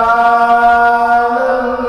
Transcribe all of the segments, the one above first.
પરમાનંદ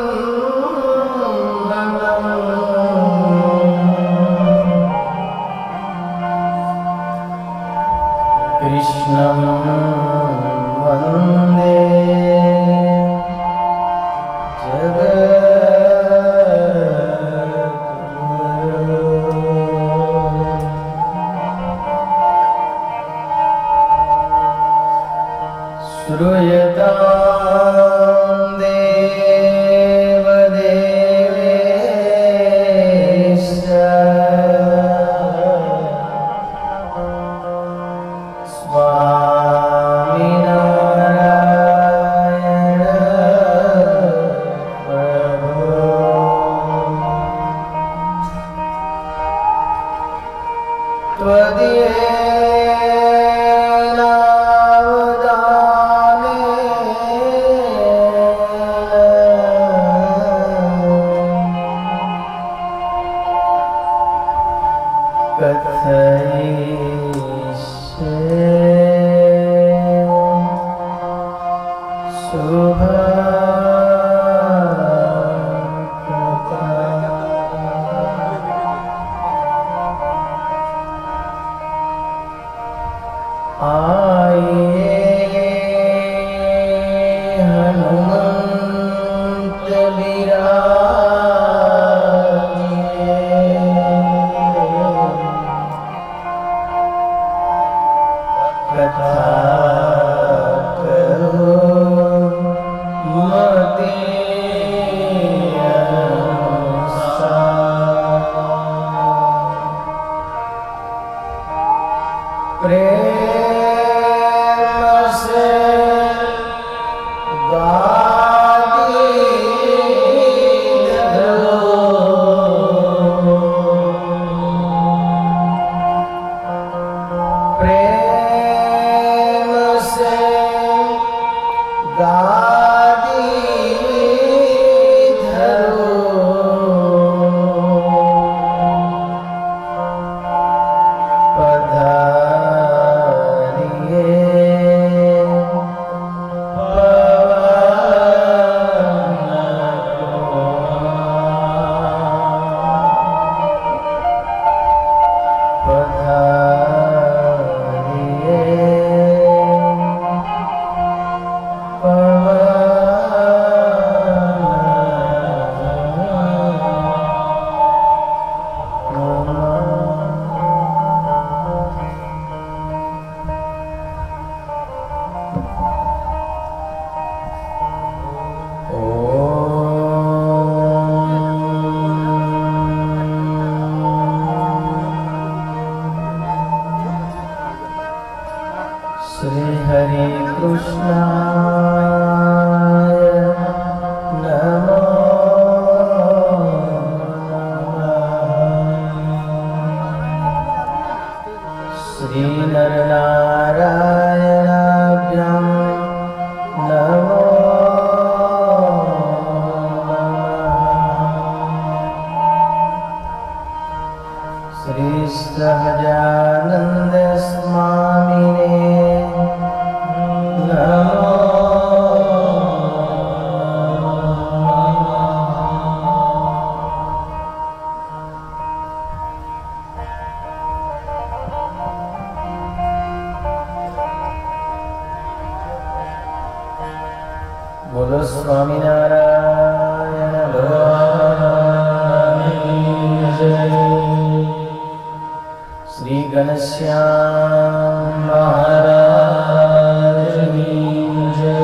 ઘનશ્યામ મહારાજની જય.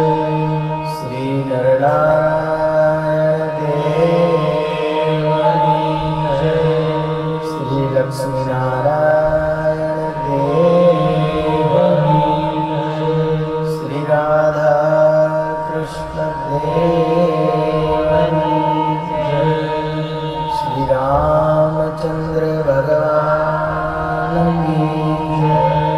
શ્રી નરનારાયણ દેવની જય. શ્રી લક્ષ્મીનારાયણ દેવની જય. શ્રી રાધા કૃષ્ણ દેવની જય. શ્રી રામચંદ્ર ભગવાનની જય.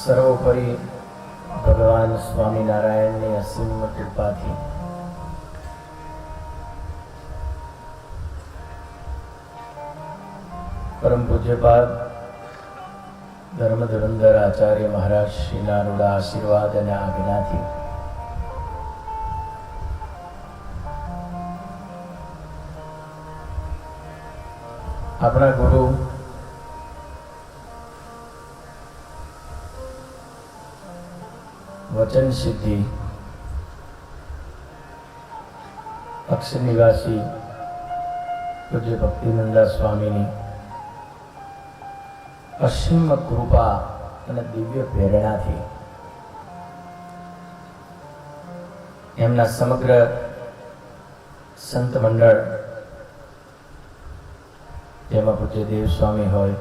સર્વોપરી ભગવાન સ્વામિનારાયણની અસીમ કૃપાથી પરમ પૂજ્યપાદ ધર્મ ધુરંધર આચાર્ય મહારાજ શ્રીના રૂડા આશીર્વાદ અને આજ્ઞાથી આપણા ગુરુ વચન સિદ્ધિ અક્ષર નિવાસી પૂજ્ય ભક્તિનંદા સ્વામીની અસીમ કૃપા અને દિવ્ય પ્રેરણાથી એમના સમગ્ર સંત મંડળ, જેમાં પૂજ્ય દેવ સ્વામી હોય,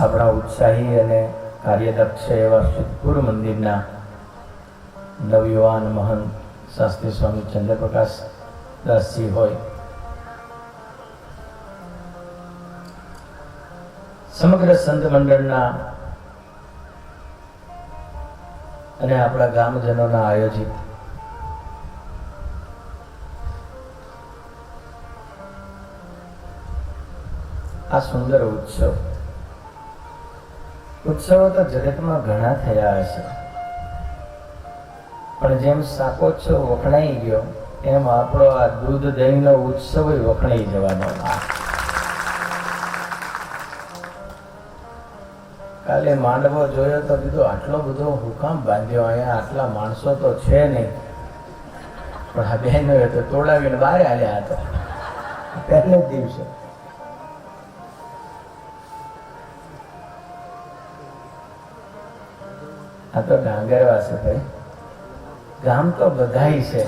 આપણા ઉત્સાહી અને કાર્યદક્ષ એવા સિદ્ધપુર મંદિરના નવયુવાન મહંત શાસ્ત્રી સ્વામી ચંદ્રપ્રકાશ દાસજી હોય, સમગ્ર સંત મંડળના અને આપણા ગામજનોના આયોજિત આ સુંદર ઉત્સવો તો જગતમાં ઘણા થયા હશે, પણ જેમ શાકોત્સવ વખણાઈ ગયો એમ આપણો આ દૂધ દહીંનો ઉત્સવ વખણાઈ જવાનો. કાલે માંડવો જોયો તો કીધું આટલો બધો હુકામ બાંધ્યો, અહીંયા આટલા માણસો તો છે નહીં, પણ આ બહેનો તો તોડાવીને બહાર આવ્યા હતા પહેલે જ દિવસે. આ તો ડાંગરવા છે ભાઈ, ગામ તો બધાય છે,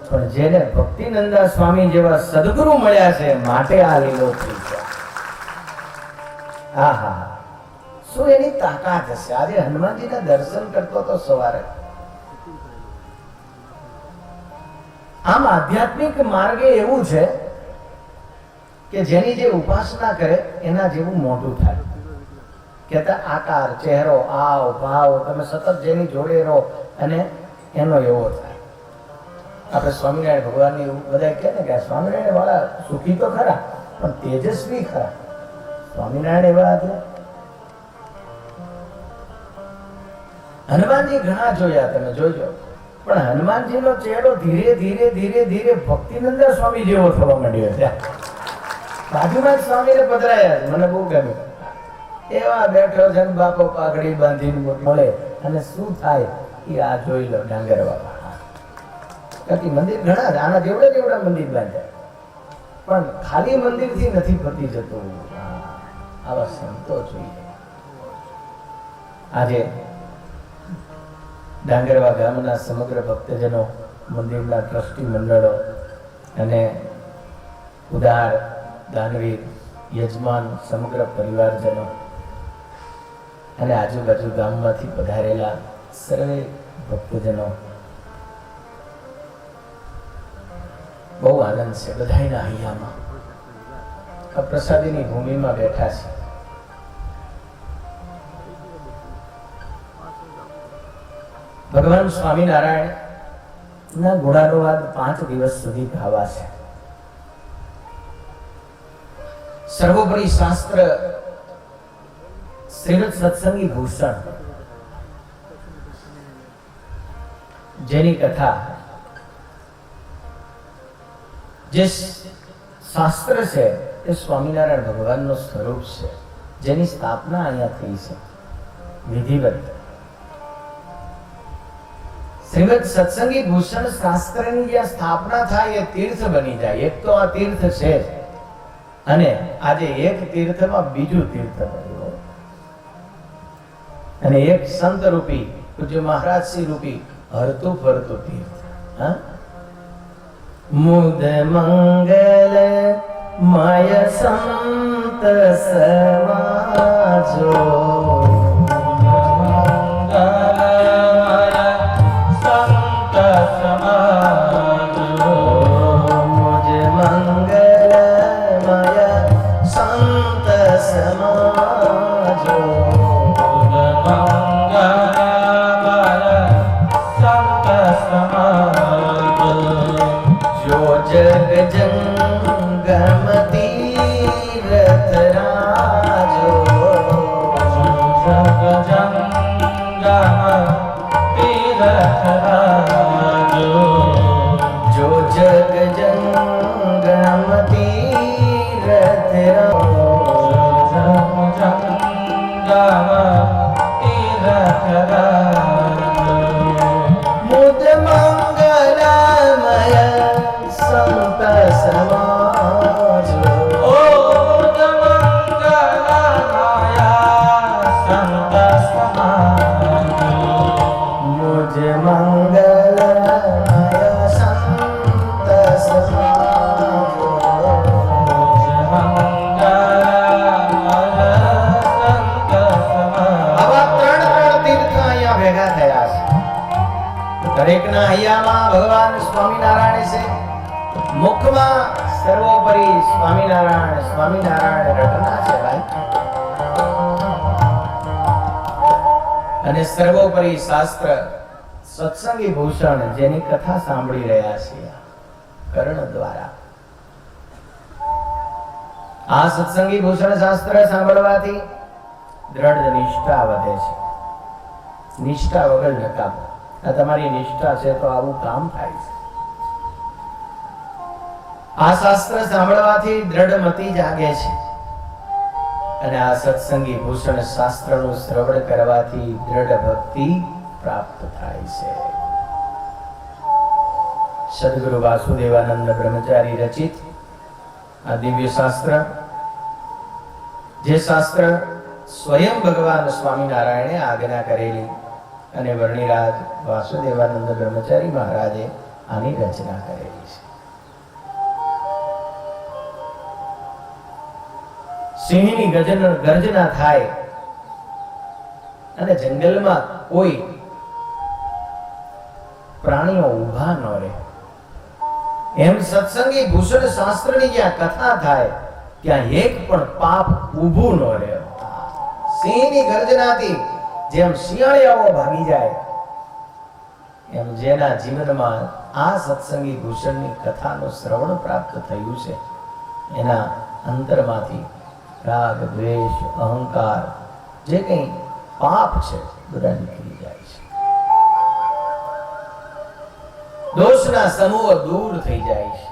પણ જેને ભક્તિનંદા સ્વામી જેવા સદગુરુ મળ્યા છે માટે આ લીલોતરી છે. હા હા, શું એની તાકાત હશે. આજે હનુમાનજીના દર્શન કરતો તો સવારે. આમ આધ્યાત્મિક માર્ગે એવું છે કે જેની જે ઉપાસના કરે એના જેવું મોટું થાય. કહેતા આકાર, ચહેરો, આવ ભાવ, તમે સતત જેની જોડે રહો અને એનો એવો થાય. આપણે સ્વામિનારાયણ ભગવાનની બધા કહે ને કે સ્વામિનારાયણ વાળા સુખી તો ખરા પણ તેજસ્વી ખરા. સ્વામિનારાયણ એવા હતા. હનુમાનજી ઘણા જોયા, તમે જોજો, પણ હનુમાનજીનો ચહેરો ધીરે ધીરે ધીરે ધીરે ભક્તિનંદા સ્વામી જેવો થવા માંડ્યો છે. બાજુમાં જ સ્વામીને પધરાયા, મને બહુ ગમ્યું. એવા બેઠો છે ને બાપો પાઘડી બાંધીને મળે અને શું થાય એ આ જોઈ લો. ડાંગરવા બાકી મંદિર ઘણા આના જેવડા જેવડા મંદિર બાંધ્યા, પણ ખાલી મંદિરથી નથી પતી જતું. આવા સંતો જોઈએ. આજે ડાંગરવા ગામના સમગ્ર ભક્તજનો, મંદિરના ટ્રસ્ટી મંડળો અને ઉદાર દાનવીર યજમાન સમગ્ર પરિવારજનો અને આજુબાજુ ગામમાંથી પધારેલા સર્વે ભક્તજનો, બહુ આનંદ છે બધાના હૈયામાં. આ પ્રસાદીની ભૂમિમાં બેઠા છે. ભગવાન સ્વામિનારાયણ ના ગુણાનુવાદ 5 દિવસ સુધી ગાવા છે. સર્વોપરી શાસ્ત્ર શ્રીમદ સત્સંગી ભૂષણ, જેની કથા, જે શાસ્ત્ર છે એ સ્વામિનારાયણ ભગવાનનું સ્વરૂપ છે, જેની સ્થાપના અહીંયા થઈ છે વિધિવત. શ્રીમદ સત્સંગી ભૂષણ શાસ્ત્રની જ્યાં સ્થાપના થાય એ તીર્થ બની જાય. એક તો આ તીર્થ છે અને આજે એક તીર્થમાં બીજું તીર્થ બન્યું અને એક સંત રૂપી પૂજ્ય મહારાજ શ્રી રૂપી હરતું ફરતું તીર્થ. મુદ મંગલ મય સંત સમાજો, દરેકના હૈયામાં ભગવાન સ્વામિનારાયણ છે. મુખમાં સર્વોપરી સ્વામિનારાયણ સ્વામિનારાયણ રટના છે ભાઈ. અને સર્વોપરી શાસ્ત્ર સત્સંગી ભૂષણ, જેની કથા સાંભળી રહ્યા છીએ કર્ણ દ્વારા. આ સત્સંગી ભૂષણ શાસ્ત્ર સાંભળવાથી દ્રઢ નિષ્ઠા વધે છે. નિષ્ઠા વગર નકામો. આ તમારી નિષ્ઠા છે તો આવું કામ થાય છે. આ શાસ્ત્ર સાંભળવાથી દ્રઢ મતિ જાગે છે. અને આ સત્સંગી ભૂષણ શાસ્ત્રનું શ્રવણ કરવાથી દ્રઢ ભક્તિ પ્રાપ્ત થાય છે. સદગુરુ વાસુદેવાનંદ બ્રહ્મચારી રચિત આ દિવ્ય શાસ્ત્ર, જે શાસ્ત્ર સ્વયં ભગવાન સ્વામિનારાયણે આજ્ઞા કરેલી અને વર્ણિરાજ વાસુદેવાનંદ બ્રહ્મચારી મહારાજે આની રચના કરેલી છે. સિંહની ગર્જના થાય અને જંગલમાં કોઈ પ્રાણીઓ ઊભા ન રહે, એમ સત્સંગી ભૂષણ શાસ્ત્રની જ્યાં કથા થાય ત્યાં એક પણ પાપ ઊભું ન રહે. સિંહની ગર્જનાથી જેમ શિયાળિયાઓ ભાગી જાય, એમ જેના જીવનમાં આ સત્સંગી ભૂષણની કથાનું શ્રવણ પ્રાપ્ત થયું છે, એના અંતરમાંથી રાગ, દ્વેષ, અહંકાર, જે કંઈ પાપ છે બધા નીકળી જાય છે. દોષના સમૂહ દૂર થઈ જાય છે.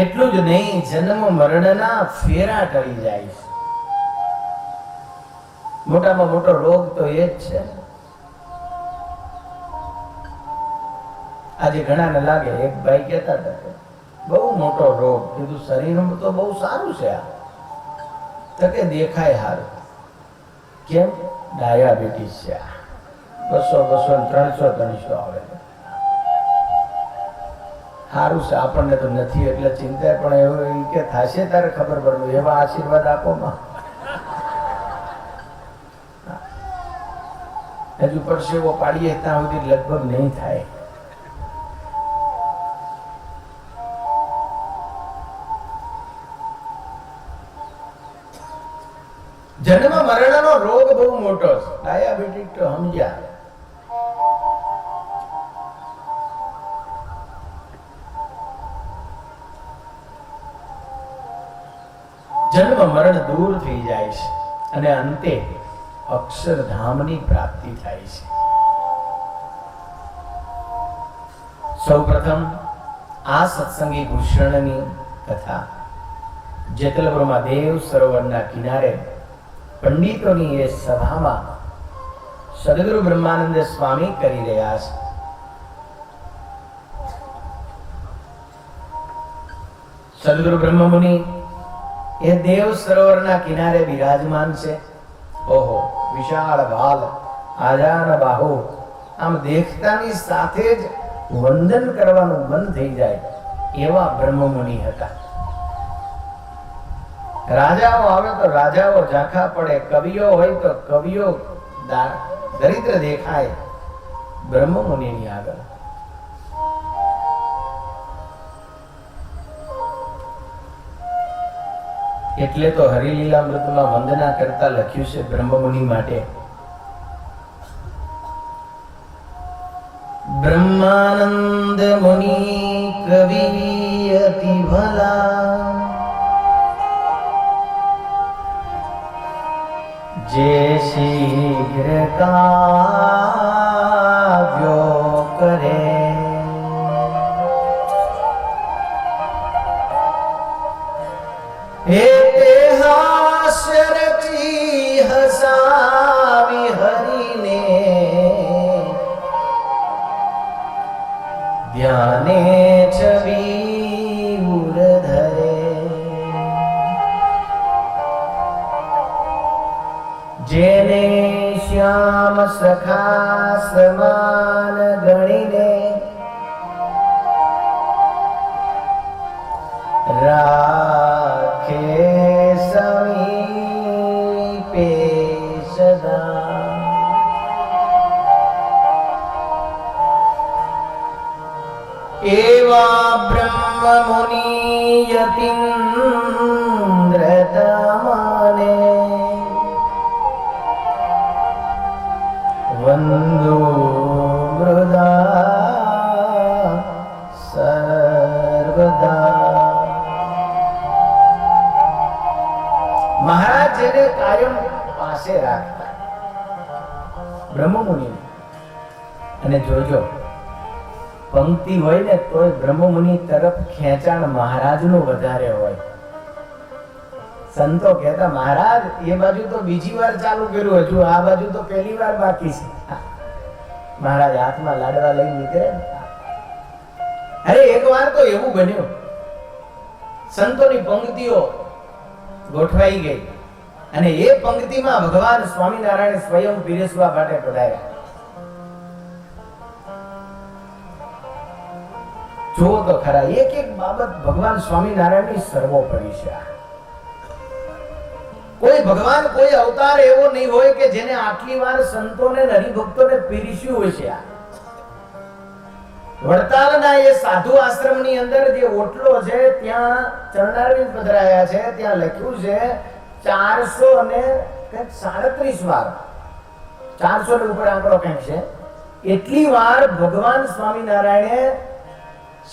એટલું જ નહીં, જન્મ મરણના ફેરા ટળી જાય છે. મોટામાં મોટો રોગ તો એ જ છે. આજે ઘણાને લાગે, એક ભાઈ કહેતા હતા બહુ મોટો રોગ, કીધું શરીરમાં તો બહુ સારું છે આ, તો કે દેખાય સારું. કેમ? ડાયાબિટીસ છે. 200 300 આવે. સારું છે, આપણને તો નથી એટલે ચિંતા, પણ એવું કે થશે તારે ખબર પડે. એવા આશીર્વાદ આપો માં. હજુ પરસેવો પાડીએ ત્યાં સુધી લગભગ નહીં થાય. જન્મ મરણનો રોગ બહુ મોટો છે. ડાયાબિટીસ તો સમજ્યા. જન્મ મરણ દૂર થઈ જાય છે અને અંતે અક્ષરધામની પ્રાપ્તિ થાય છે. સૌપ્રથમ આ સત્સંગી ભૂષણની કથા જેતલપુરમાં દેવ સરોવરના કિનારે પંડિતોની એ સભામાં સદગુરુ બ્રહ્માનંદ સ્વામી કરી રહ્યા છે. સદગુરુ બ્રહ્મમુનિ એ દેવ સરોવરના કિનારે બિરાજમાન છે. ઓહો, વિશાળ ભાલ, આજાન બાહુ, આમ દેખતાની સાથે જ વંદન કરવાનું મન થઈ જાય એવા બ્રહ્મમુનિ હતા. રાજાઓ આવે તો રાજાઓ ઝાંખા પડે, કવિઓ હોય તો કવિઓ દરિદ્ર દેખાય બ્રહ્મમુનિની આગળ. એટલે તો હરિલીલામૃતમાં વંદના કરતા લખ્યું છે બ્રહ્મમુનિ માટે, બ્રહ્માનંદ મુનિ કવિ અતિ ભલા, જે શીઘ્ર કાવ્યો કરે, હાસ્ય રચી હસાવી હરિને, ધ્યાને છબી ઉર ધરે, જેને શ્યામ સખા સમાન ગણીને, રાખે સમીપે સદા, એવા બ્રહ્મમુનિ યતીન્દ્ર તમને, વંદો મૃદા સર્વદા. મહારાજ જેને કાયમ પાસે રાખતા બ્રહ્મમુનિ, અને જોજો પંક્તિ હોય ને તોય બ્રહ્મમુનિ તરફ ખેંચાણ મહારાજનું વધારે હોય. સંતો કહેતા મહારાજ એ બાજુ તો બીજી વાર ચાલુ કર્યું, હજુ આ બાજુ તો પહેલી વાર બાકી છે. મહારાજ હાથમાં લાડવા લઈ નીકળે. અરે એક વાર તો એવું બન્યું, સંતોની પંક્તિઓ ગોઠવાઈ ગઈ અને એ પંક્તિમાં ભગવાન સ્વામિનારાયણ સ્વયં પીરસવા માટે પધાર્યા. જુઓ તો ખરા, એક એક બાબત ભગવાન સ્વામિનારાયણની સર્વોપરી છે. કોઈ ભગવાન કોઈ અવતાર એવો નહીં હોય કે જેને આટલી વાર સંતોને હરિભક્તોને પીરસ્યું હોય છે. વડતાલના એ સાધુ આશ્રમની અંદર જે ઓટલો છે ત્યાં ચરણારવિંદ પધરાયા છે. ત્યાં લખ્યું છે 437 વાર, 400 ની ઉપર આંકડો કંઈક છે, એટલી વાર ભગવાન સ્વામિનારાયણે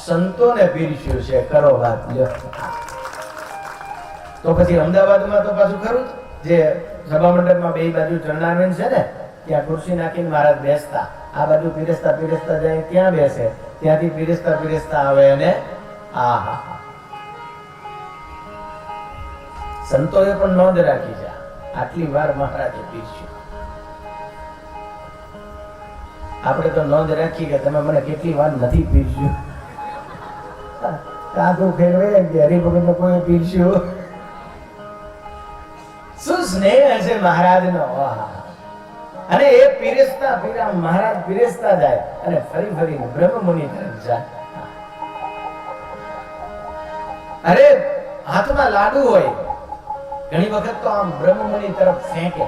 સંતોને પીરસ્યું છે. કરો વાત લ્યો. તો પછી અમદાવાદમાં તો પાછું ખરું જે સભા મંડપમાં બે બાજુ ચરણારવિંદ છે ને, ત્યાં ખુરશી નાખીને મહારાજ બેસતા, આ બાજુ પીરસતા પીરસતા જાય, ત્યાં બેસે, ત્યાંથી પીરસતા પીરસતા આવે અને આહા, સંતોએ પણ નોંધ રાખી છે આટલી વાર મહારાજે પીરસ્યું. આપણે તો નોંધ રાખી કે તમે મને કેટલી વાર નથી પીરસ્યું. કાંકું ફેરવે કે હરિભગત ને કોઈ પીરસ્યું. શું સ્નેહ હશે મહારાજનો. અને એ પીરસતા મહારાજ પીરસતા જાય અને ફરી ફરીને બ્રહ્મમુનિ તરફ જાય. અરે હાથમાં લાડુ હોય, ઘણી વખત તો આમ બ્રહ્મમુનિ તરફ ફેંકે.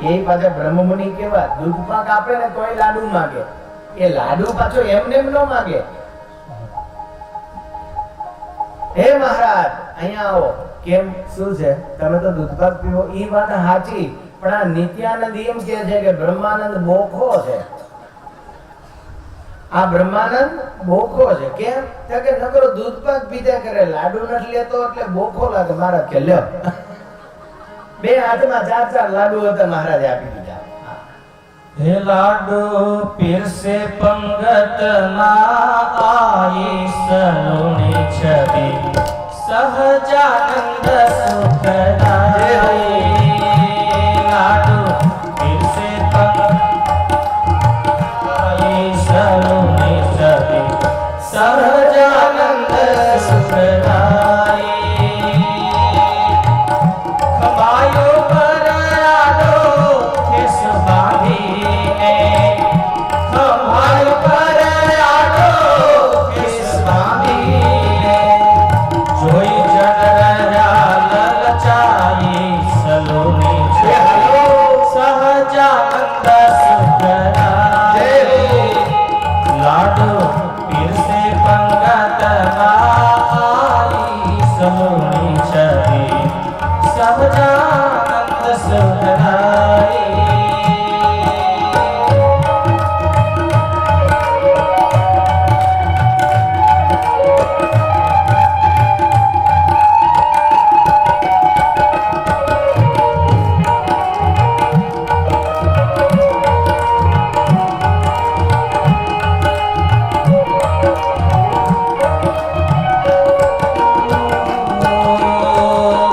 એ પાછા બ્રહ્મમુનિ કેવા, દૂધ પાક આપે ને તોય લાડુ માંગે. એ લાડુ પાછો એમને એમ ન માંગે. હે મહારાજ અહીંયા આવો. કેમ, શું છે, તમે તો દૂધપાક પીવો. એ વાત સાચી, પણ આ નિત્યાનંદ એમ કહે છે કે બ્રહ્માનંદ બોખો છે. આ બ્રહ્માનંદ બોખો છે. કેમ કે નકરો દૂધપાક પીધા કરે, લાડુ નથી લેતો એટલે બોખો લાગે. મહારાજ કે લ્યો, બે હાથમાં 4 લાડુ હતા, મહારાજે આપી દીધા. હે લાડુ પીરસે પંગત માં આઈ સલુણી છબી, સહજાનંદ સુખદાયી. લાડુ પીરસે પંગત આઈ સલુણી છબી, સહજાનંદ સુખદાયી. ખમાયો પરાડો કેસ બાંધીને, ખમાયો પરાડો કેસ બાંધીને, જોઈ જનરજા લલચાઈ સલોની છે, સહજાનંદ સુખદાયી. લાડુ પીરસે પંગત આઈ સલોની છબી, સહજાનંદ સુખદાયી.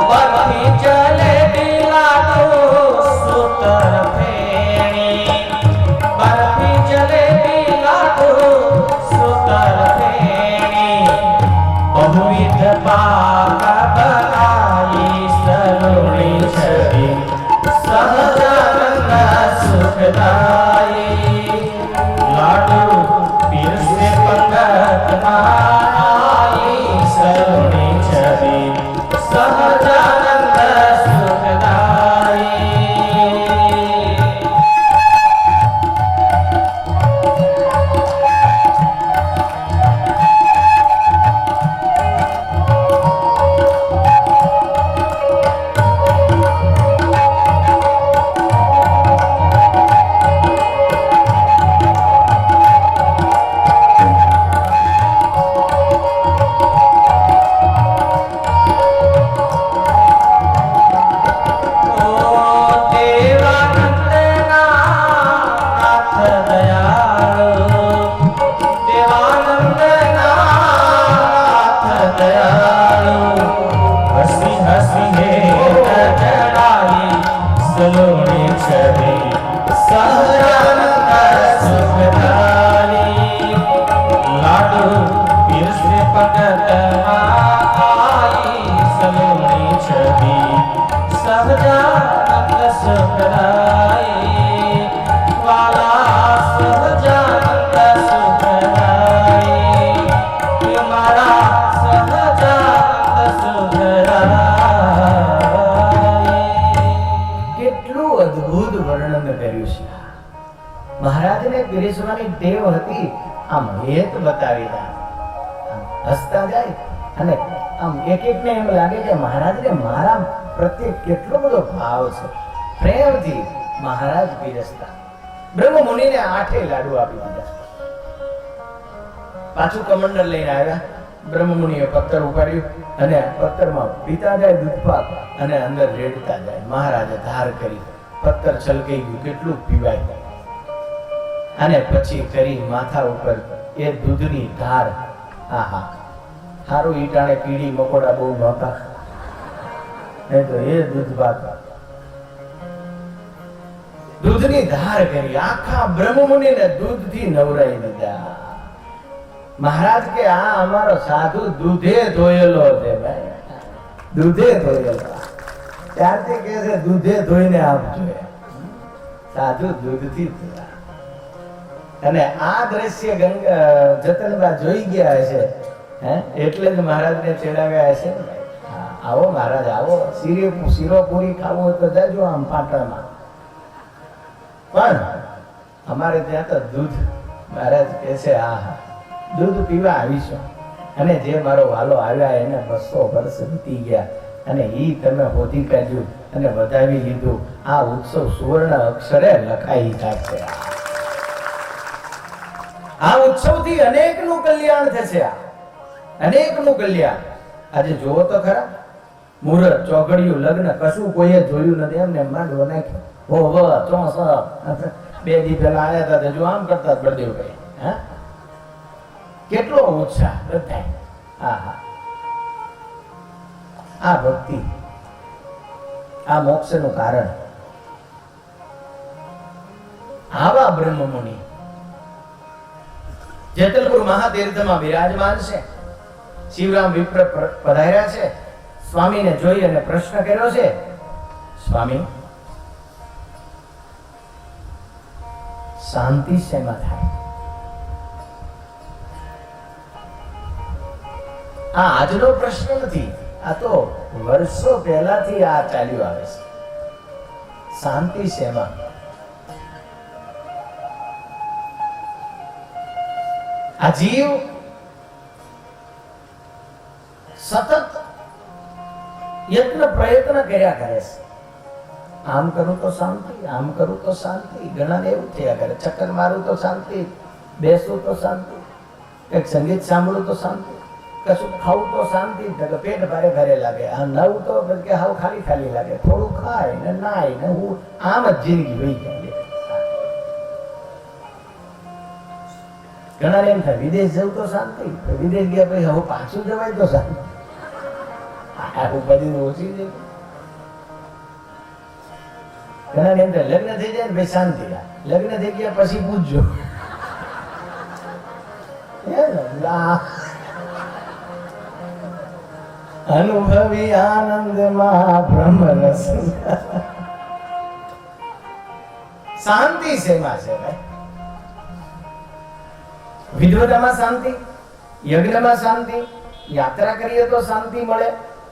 બરફી જલેબી લાડુ સૂતર ફેણી, બરફી જલેબી લાડુ સૂતર ફેણી, બહુવિધ પાક બનાવી સલુણી છબી, સહજાનંદ સુખદાયી. લાડુ પીરસે પંગત માં સલુણી છબી, સહજાનંદ સુખદાયી. સિંહે ચડાઈ સલોણી છબી સહજાનંદ સુખદારી લાડુ પીરસે ભગત આઈ સલોણી છબી સહજાનંદ સુખદાઈ વાલા સહજાનંદ સુખદાઈ મારા સહજાનંદ સુખદાઈ કેટલું અદ્ભુત વર્ણન કર્યું છે મહારાજને પીરસવાની ટેવ હતી. આમ હેત બતાવી દે, આમ હસતા જાય અને આમ એક એકને એમ લાગે કે મહારાજને મારા પ્રત્યે કેટલો બધો ભાવ છે. પ્રેમથી મહારાજ પીરસતા. બ્રહ્મ મુનિને 8 લાડુ આપી દીધા. પાછું કમંડળ લઈને આવ્યા. બ્રહ્મ મુનિએ પત્તર ઉપાડ્યું અને પત્તરમાં પીતા જાય દૂધપાક અને અંદર રેડતા જાય. મહારાજે ધાર કરી, પત્તર છલકાઈ ગયું, કેટલું પીવાય. અને પછી કરી માથા ઉપર એ દૂધની ધાર. આહા, સારું ઈટાણે કીડી મકોડા બહુ નહોતા, નહીં તો એ દૂધપાક દૂધની ધાર કરી આખા બ્રહ્મમુનિને દૂધથી નવરાઈ દીધા. મહારાજ કે આ અમારો સાધુ દૂધે ધોયેલો છે ભાઈ, દૂધે ધોયેલો. ત્યારથી કહે છે દૂધે ધોઈને આપજો. સાધુ દૂધથી ધોયા. અને આ દ્રશ્ય જતનબા જોઈ ગયા હશે, એટલે જ મહારાજને ચડાવ્યા હશે. આવો મહારાજ આવો, શીરો પૂરી ખાવું હોય તો જાજો આમ પાટણમાં. પણ અમારે ત્યાં તો દૂધ, મહારાજ કહે છે હા દૂધ પીવા આવીશું. અને જે મારો વાલો આવ્યા એને 200 વર્ષ વીતી ગયા અને ઈ તમે હોધી કાઢ્યું અને વધાવી લીધું. આ ઉત્સવ સુવર્ણ અક્ષરે લખાઈ નાખશે. આ ઉત્સવથી અનેકનું કલ્યાણ થશે. અનેકનું કલ્યાણ. આજે જોવો તો ખરા, મુહૂર્ત, ચોઘડિયું, લગ્ન કશું કોઈએ જોયું નથી. એમને માંડવો નાખ્યો. હો વ ચોસ 2 દી પહેલા આવ્યા હતા, જો આમ કરતા બળદેવભાઈ. હા, કેટલો ઉત્સાહ બધા. આહા, આ ભક્તિ, આ મોક્ષનું કારણ. આવા બ્રહ્મમુનિ જેતલપુર મહાતીર્થમાં બિરાજમાન છે. શિવરામ વિપ્ર પધાર્યા છે. સ્વામીને જોઈ અને પ્રશ્ન કર્યો છે, સ્વામી શાંતિ શેમાં થાય? આ આજનો પ્રશ્ન નથી, આ તો વર્ષો પહેલાથી આ ચાલ્યું આવે છે. શાંતિ શેમાં? આ જીવ સતત યત્ન પ્રયત્ન કર્યા કરે છે. આમ કરું તો શાંતિ, આમ કરું તો શાંતિ. ઘણાને એવું થયા કરે, ચક્કર મારું તો શાંતિ, બેસું તો શાંતિ, કંઈક સંગીત સાંભળું તો શાંતિ, કશું ખાવું તો શાંતિ, પેટ ભારે ભારે લાગે. આ નવું તો કે હાવ ખાલી ખાલી લાગે. થોડું ખાય ને નાય ને હું આમ જ જિંદગી વહી જાય. ઘણા એમ થાય વિદેશ જવું તો શાંતિ, વિદેશ ગયા પછી હવે પાછું જવાય તો શાંતિ. બધી ઓછી છે. ઘણા એમ થાય લગ્ન થઈ જાય ને ભાઈ શાંતિ, લગ્ન થઈ ગયા પછી પૂછજો. અનુભવી આનંદમાં બ્રહ્મ રસ. શાંતિ શેમાં છે ભાઈ? વિદ્વતામાં શાંતિ, યજ્ઞમાં શાંતિ, યાત્રા કરીએ તો શાંતિ મળે.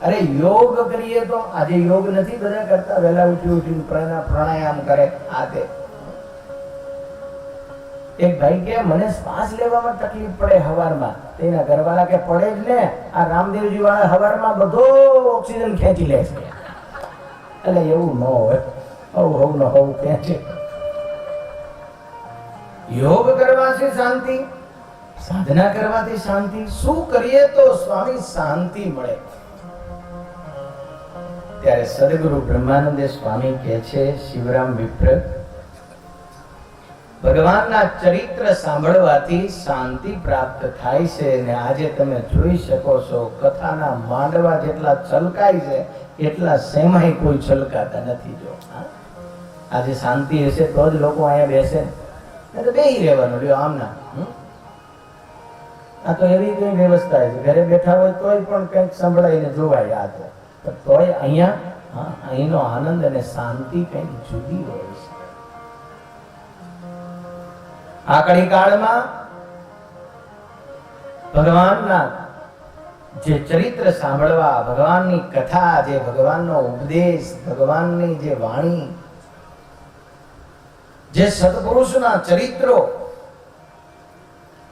અરે યોગ કરીએ તો, આજે યોગ નથી બધા કરતા, વહેલા ઉઠીને પ્રાણાયામ કરે. આ તે એક ભાઈ કે મને શ્વાસ લેવામાં તકલીફ પડે હવારમાં. તેના ઘરવાળા કે પડે જ ને, આ રામદેવજી વાળા હવારમાં બધો ઓક્સિજન ખેંચી લે છે. એટલે એવું ન હોય, હવ ન હોવું ખેંચે. યોગ કરવાથી શાંતિ, સાધના કરવાથી શાંતિ. શું કરીએ તો સ્વામી શાંતિ મળે? ત્યારે સદગુરુ બ્રહ્માનંદે સ્વામી કહે છે, શિવરામ વિપ્ર ભગવાનના ચરિત્ર સાંભળવાથી શાંતિ પ્રાપ્ત થાય છે. અને આજે તમે જોઈ શકો છો કથાના માંડવા જેટલા છલકાય છે એટલા સેમાય કોઈ છલકાતા નથી. જો આજે શાંતિ હશે તો જ લોકો અહીંયા બેસે ને, તો બેહી રહેવાનું રહ્યો આમના. આ તો એવી કઈ વ્યવસ્થા છે, ઘરે બેઠા હોય તોય પણ કંઈક સંભળાઈને જોવાય. આ તો તોય અહીંયા અહીંનો આનંદ અને શાંતિ કંઈક જુદી હોય છે. આ કળી કાળમાં ભગવાનના જે ચરિત્ર સાંભળવા, ભગવાનની કથા, જે ભગવાનનો ઉપદેશ, ભગવાનની જે વાણી, જે સત્પુરુષના ચરિત્રો,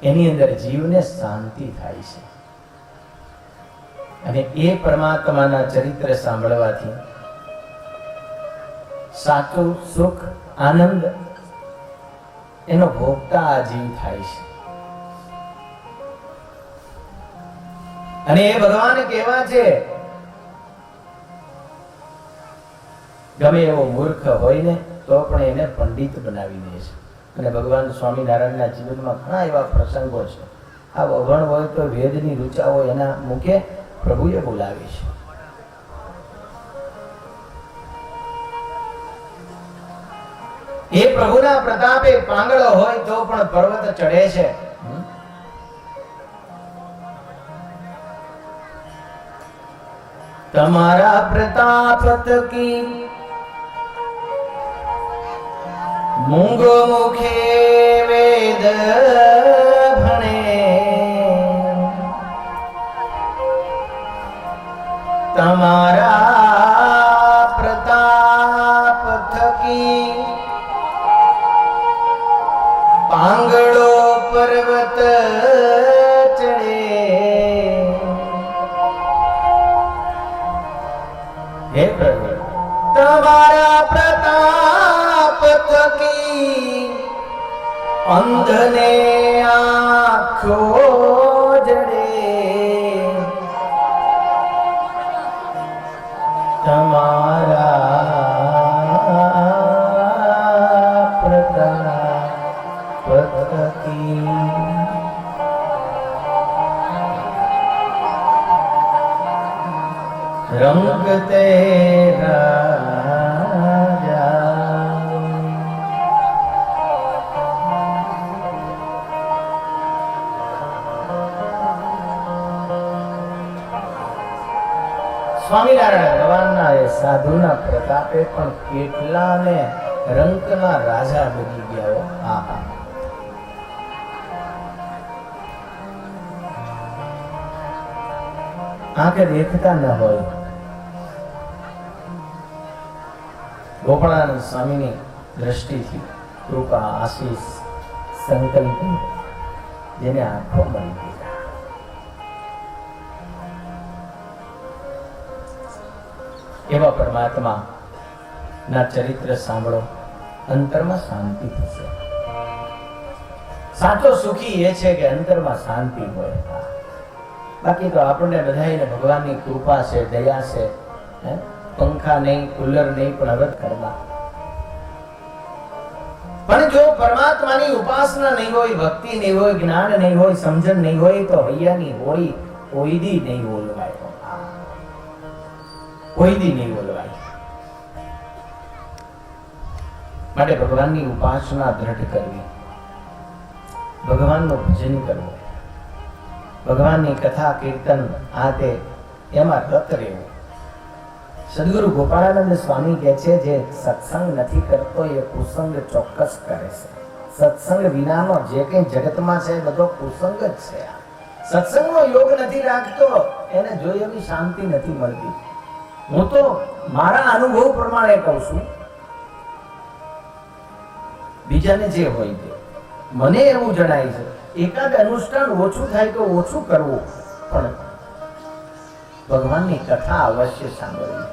એની અંદર જીવને શાંતિ થાય છે. અને એ પરમાત્માના ચરિત્ર સાંભળવાથી સાચું સુખ, આનંદ એનો ભોગતા આ જીવ થાય છે. અને એ ભગવાન કેવા છે, ગમે એવો મૂર્ખ હોય ને તો પણ એને પંડિત બનાવી દે છે. અને ભગવાન સ્વામિનારાયણના જીવનમાં ઘણા એવા પ્રસંગો છે. આ અભણ હોય તો વેદની રૂચાઓ એના મુખે પ્રભુએ બોલાવી છે. એ પ્રભુના પ્રતાપે પાંગળો હોય તો પણ પર્વત ચડે છે. તમારા પ્રતાપ થકી મૂંગો મુખે વેદ ભણે, તમારા પ્રતાપ થકી પાંગળો પર્વત ચડે. હે પ્રભુ, તમારા પ્રતાપ થકી અંધને આંખો જડે, તમારા પ્રતાપ થકી રંગ તેરા. સ્વામિનારાયણ ભગવાનના એ સાધુના પ્રતાપે પણ કેટલાને રંકના રાજા બની ગયા. આહા, આંખે દેખતા ન હોય. ગોપાળાનંદ સ્વામીની દ્રષ્ટિથી કૃપા, આશીષ, સંકલ્પ જેને આંખો મળી ગઈ. એવા પરમાત્મા ના ચરિત્ર સાંભળો, અંતરમાં શાંતિ થશે. સાચો સુખી એ છે કે અંતરમાં શાંતિ હોય. બાકી તો આપણને બધાને ભગવાનની કૃપા છે, દયા છે. પંખા નહીં, કુલર નહીં, પણ હવે ઘરમાં. પણ જો પરમાત્માની ઉપાસના નહીં હોય, ભક્તિ નહીં હોય, જ્ઞાન નહીં હોય, સમજણ નહીં હોય, તો હૈયાની હોળી કોઈ દી નહીં બોલવાય. કોઈ દી નહીં બોલવાય. માટે ભગવાનની ઉપાસના દ્રઢ કરવી, ભગવાનનું ભજન કરવું, ભગવાનની કથા, કીર્તન, આ તે એમાં રત રહેવું. સદગુરુ ગોપાળાનંદ સ્વામી કહે છે, જે સત્સંગ નથી કરતો એ કુસંગ ચોક્કસ કરે છે. સત્સંગ વિનાનો જે કંઈ જગતમાં છે બધો કુસંગ જ છે. સત્સંગનો યોગ નથી રાખતો એને જોઈ એવી શાંતિ નથી મળતી. હું તો મારા અનુભવ પ્રમાણે કહું છું, બીજાને જે હોય તે મને એવું જણાય છે. એકાદ અનુષ્ઠાન ઓછું થાય તો ઓછું કરવું, પણ ભગવાનની કથા અવશ્ય સાંભળવી.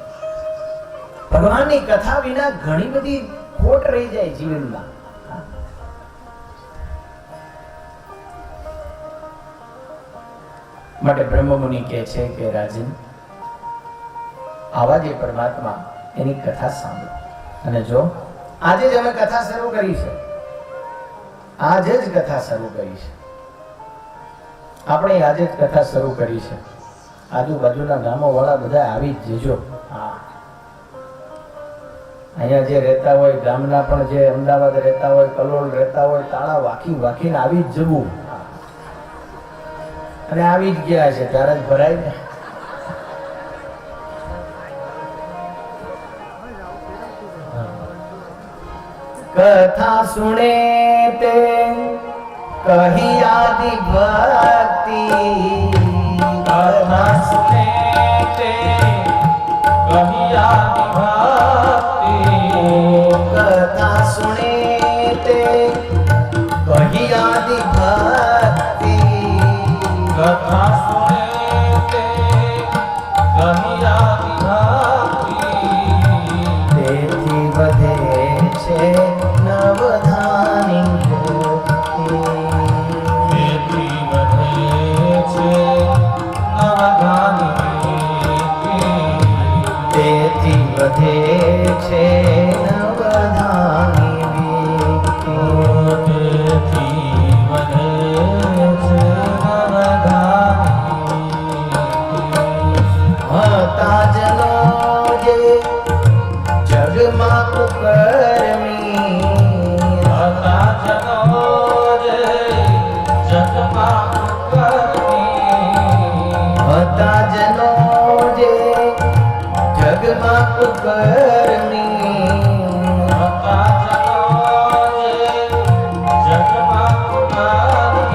ભગવાનની કથા વિના ઘણી બધી ખોટ રહી જાય જીવનમાં. માટે બ્રહ્મમુનિ કહે છે કે રાજન, આવા જે પરમાત્મા એની કથા સાંભળો. અને જો આજે જ અમે કથા શરૂ કરી છે, આજે જ કથા શરૂ કરી છે. આપણે આજે જ કથા શરૂ કરી છે. આજુબાજુના ગામો વાળા બધા આવી જ જજો. હા, અહીંયા જે રહેતા હોય ગામના પણ, જે અમદાવાદ રહેતા હોય, કલોલ રહેતા હોય, તાળા વાખી વાખીને આવી જ જવું. અને આવી જ ગયા છે ત્યારે જ ભરાય ને. કથા સુણે તે કહી આદિ ભક્તિ, કથા સુને તે કહી આદિ ભક્તિ, કથા સુણે તે કહી આદિ ભક્તિ, કથા સુને તે કહી આદિ ભક્તિ, તેથી વધે છે નવધાની ભક્તિ, તેથી વધે છે નવધાની ભક્તિ, તેથી વધે છે નવધાની ભક્તિ. તેથી વધે છે નવધાની હતા જનો જે જગમાં કુકર્મી, હતા જનો જે જગમાં કુકર્મી, હતા જનો જે જગમાં કુકર્મી, હતા જનો જે જગમાં કુકર્મી,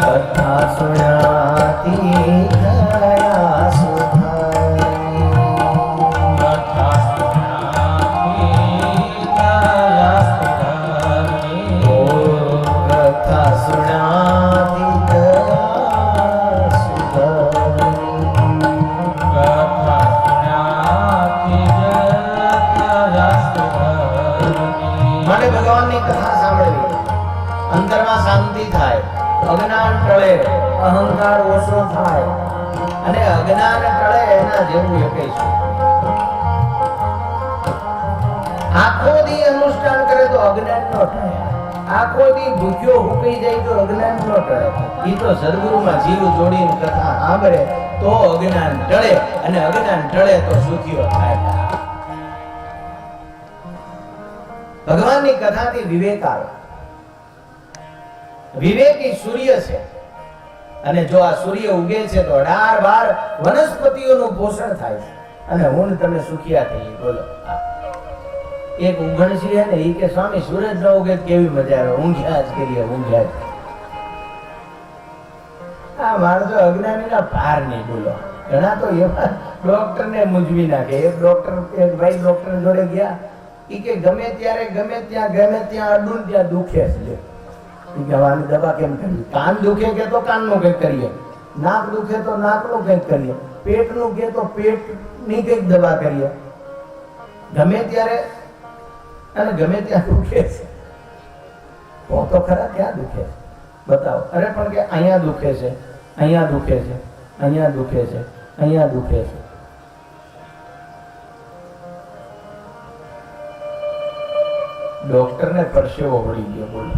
કથા સુણાતી થયા સુધારી, કથા સુનાતી દયા સુધારી, ઓ કથા સુણાતી થયા સુધારી. કથા સુનાતી દયા સુધારી. મને ભગવાનની કથા સાંભળવી, અંતરમાં શાંતિ થાય, અજ્ઞાન ટળે, અહંકાર ઓછો થાય, અને અજ્ઞાન ટળે એના જેવું એ કહીશું. આખો દી અનુષ્ઠાન કરે તો અજ્ઞાન નો ટળે, આખો દી ભૂખ્યો હુકાઈ જાય તો અજ્ઞાન નો ટળે. ઈ તો સદગુરુમાં જીવ જોડીને કથા સાંભળે તો અજ્ઞાન ટળે, અને અજ્ઞાન ટળે તો સુખીઓ થાય. ભગવાનની કથાથી વિવેક આવે. વિવેક એ સૂર્ય છે, અને જો આ સૂર્ય ઉગે છે તો 18 વનસ્પતિઓનું પોષણ થાય છે, અને હું ને તમે સુખિયા થઈએ. બોલો, એક ઉઘણસી છે ને, એ કે સ્વામી સૂરજ ન ઉગે તો કેવી મજા આવે, ઊંઘ્યા જ કરીએ, ઊંઘ્યા જ. આ માણસો અજ્ઞાનીના પાર નહીં. બોલો, ઘણા તો એવા ડોક્ટરને મૂંઝવી નાખે. એક ભાઈ ડોક્ટર જોડે ગયા, ઈ કે ગમે ત્યારે ગમે ત્યાં અડું ત્યાં દુખે છે. ઈ કે આની દવા કેમ કરવી? કાન દુખે કે તો કાનનું કંઈક કરીએ, નાક દુખે તો નાકનું કંઈક કરીએ, પેટનું કે તો પેટની કંઈક દવા કરીએ. ગમે ત્યારે અને ગમે ત્યાં દુખે છે. તો ખરા ક્યાં દુખે છે બતાવો. અરે પણ કે અહીંયા દુખે છે, અહીંયા દુખે છે, અહીંયા દુખે છે, અહીંયા દુખે છે. ડોક્ટરને પરસેવો વળી ગયો. બોલો,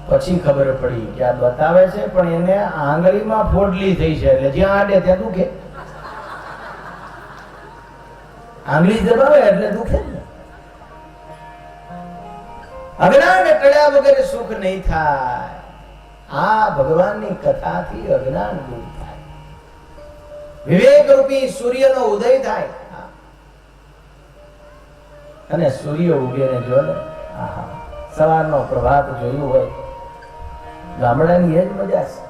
પછી ખબર પડી કે આ બતાવે છે પણ એને આંગળીમાં ફોડલી થઈ છે, એટલે જ્યાં આડે ત્યાં દુખે. આંગળી દબાવે એટલે દુખે ને. અજ્ઞાન ટળ્યા વગર સુખ નહીં થાય. આ ભગવાનની કથાથી અજ્ઞાન દૂર થાય, વિવેક રૂપી સૂર્યનો ઉદય થાય. અને સૂર્ય ઉગે ને જો ને, આહા, સવારનો પ્રભાત જોયું હોય, ગામડાની એ જ મજા છે.